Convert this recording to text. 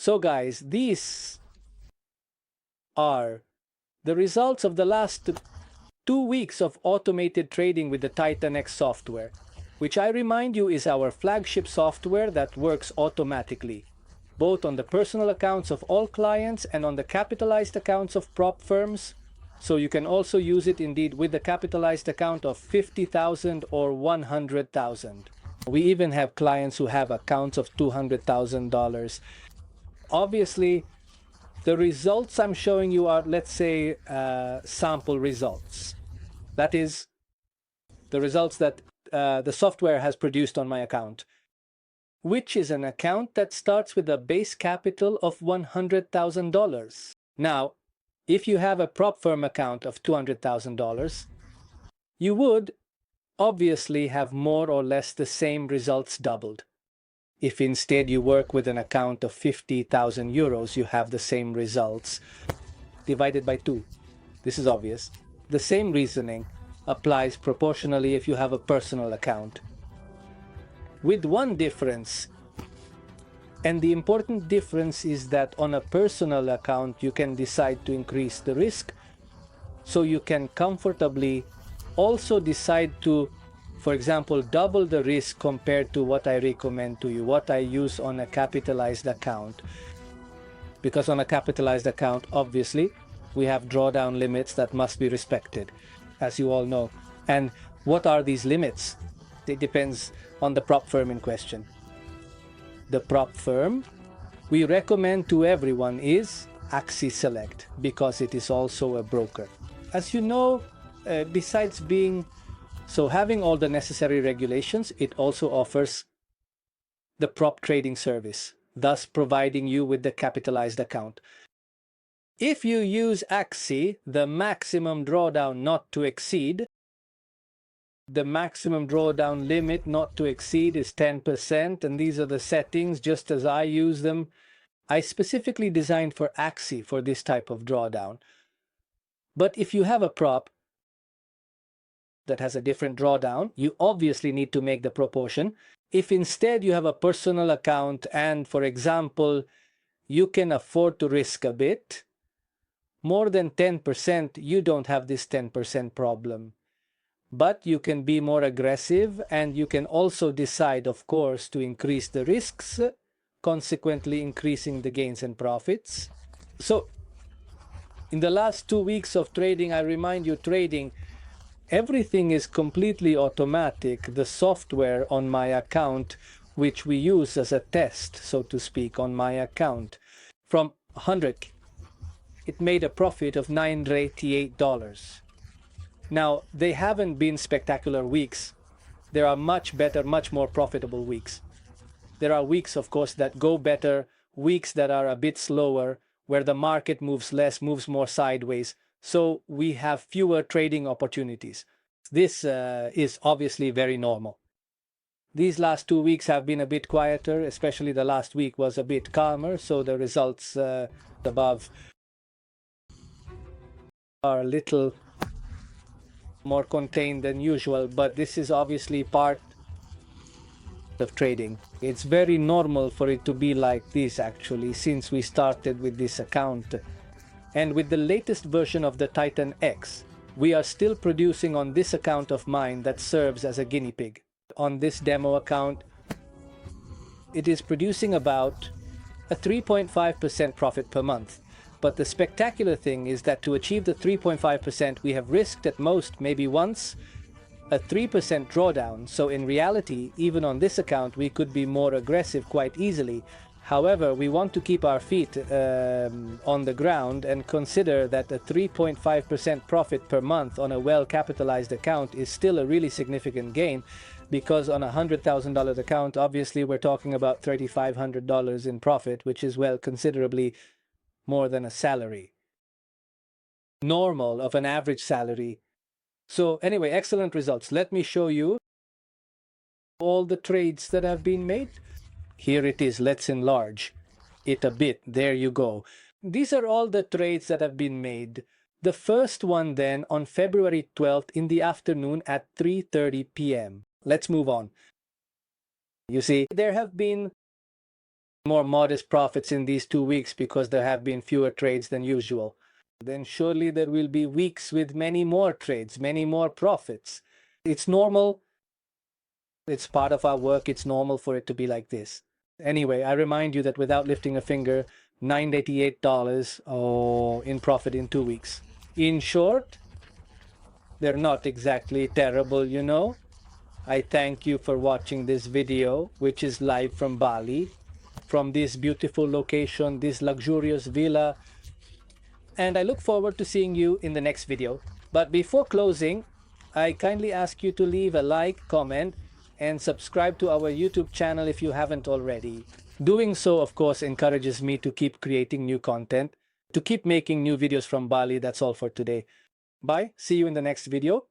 So guys, these are the results of the last 2 weeks of automated trading with the Titany X software, which I remind you is our flagship software that works automatically, both on the personal accounts of all clients and on the capitalized accounts of prop firms. So you can also use it indeed with the capitalized account of 50,000 or 100,000. We even have clients who have accounts of $200,000. Obviously, the results I'm showing you are, let's say, sample results. That is, the results that the software has produced on my account, which is an account that starts with a base capital of $100,000. Now, if you have a prop firm account of $200,000, you would obviously have more or less the same results doubled. If instead you work with an account of 50,000 euros, you have the same results divided by 2. This is obvious. The same reasoning applies proportionally if you have a personal account, with one difference. And the important difference is that on a personal account, you can decide to increase the risk. So you can comfortably also decide to, for example, double the risk compared to what I recommend to you, what I use on a capitalized account. Because on a capitalized account, obviously, we have drawdown limits that must be respected, as you all know. And what are these limits? It depends on the prop firm in question. The prop firm we recommend to everyone is Axie Select, because it is also a broker. As you know, besides having all the necessary regulations, it also offers the prop trading service, thus providing you with the capitalized account. If you use Axie, the maximum drawdown not to exceed, the maximum drawdown limit not to exceed is 10%, and these are the settings just as I use them. I specifically designed for Axie for this type of drawdown. But if you have a prop that has a different drawdown, you obviously need to make the proportion. If instead you have a personal account and, for example, you can afford to risk a bit, more than 10%, you don't have this 10% problem. But you can be more aggressive, and you can also decide, of course, to increase the risks, consequently increasing the gains and profits. So in the last 2 weeks of trading, I remind you, everything is completely automatic. The software on my account, which we use as a test, so to speak, on my account, from 100, it made a profit of $988. Now, they haven't been spectacular weeks. There are much better, much more profitable weeks. There are weeks, of course, that go better, weeks that are a bit slower, where the market moves less, moves more sideways. So we have fewer trading opportunities. This is obviously very normal. These last 2 weeks have been a bit quieter, especially the last week was a bit calmer, so the results above are a little more contained than usual, but this is obviously part of trading. It's very normal for it to be like this, actually, since we started with this account. And with the latest version of the Titany X, we are still producing on this account of mine that serves as a guinea pig. On this demo account, it is producing about a 3.5% profit per month. But the spectacular thing is that to achieve the 3.5%, we have risked at most, maybe once, a 3% drawdown. So in reality, even on this account, we could be more aggressive quite easily. However, we want to keep our feet on the ground and consider that a 3.5% profit per month on a well-capitalized account is still a really significant gain, because on a $100,000 account, obviously we're talking about $3,500 in profit, which is, well, considerably more than a salary normal of an average salary. So anyway, excellent results. Let me show you all the trades that have been made. Here it is. Let's enlarge it a bit. There you go. These are all the trades that have been made. The first one then on February 12th in the afternoon at 3:30 p.m. Let's move on. You see, there have been more modest profits in these 2 weeks because there have been fewer trades than usual. Then surely there will be weeks with many more trades, many more profits. It's normal. It's part of our work. It's normal for it to be like this. Anyway, I remind you that without lifting a finger, $988 in profit in 2 weeks. In short, they're not exactly terrible, you know. I thank you for watching this video, which is live from Bali, from this beautiful location, this luxurious villa, and I look forward to seeing you in the next video. But before closing, I kindly ask you to leave a like, comment, and subscribe to our YouTube channel if you haven't already. Doing so, of course, encourages me to keep creating new content, to keep making new videos from Bali. That's all for today. Bye. See you in the next video.